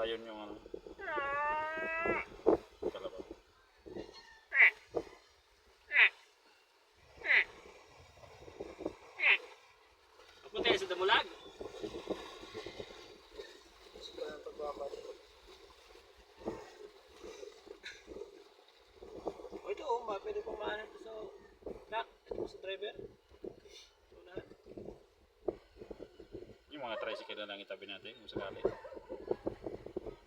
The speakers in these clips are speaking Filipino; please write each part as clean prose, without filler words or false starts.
Ayun yung ano. Kalabaw. Ako tayo sa damulag. O ito, pwede pong mahanap sa truck. Ito sa driver. Unahan. Yung mga tricycle na lang itabi natin kung sakali.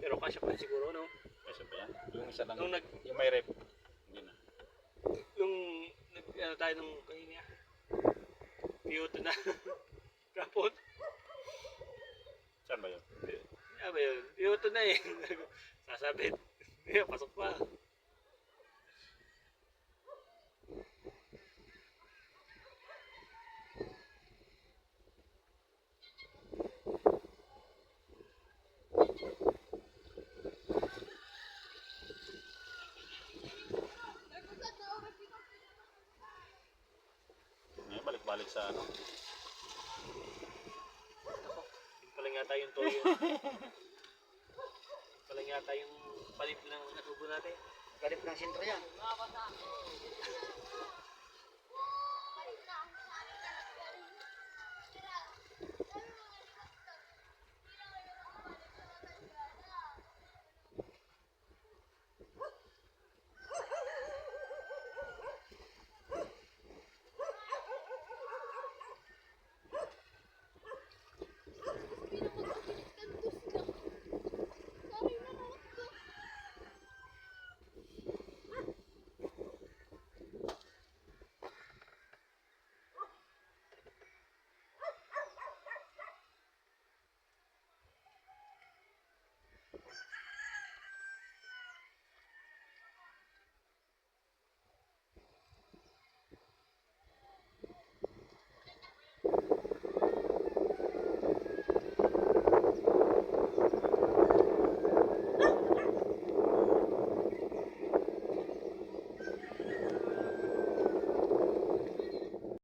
Pero kasya pa rin siguro, no? Kasi ba yan? Yung isa lang, Nung yung may rep. Hindi na. yung ano tayo nung kanina. Piyoto na. Kapot. Saan ba yun? Ano ba yun? Piyoto na eh. Sasabit. Pasok pa. Ngayon, balik-balik sa ano. Yun pala yata yung toyo. Pala yata yung palip ng atubo natin. Galip ng sintro yan.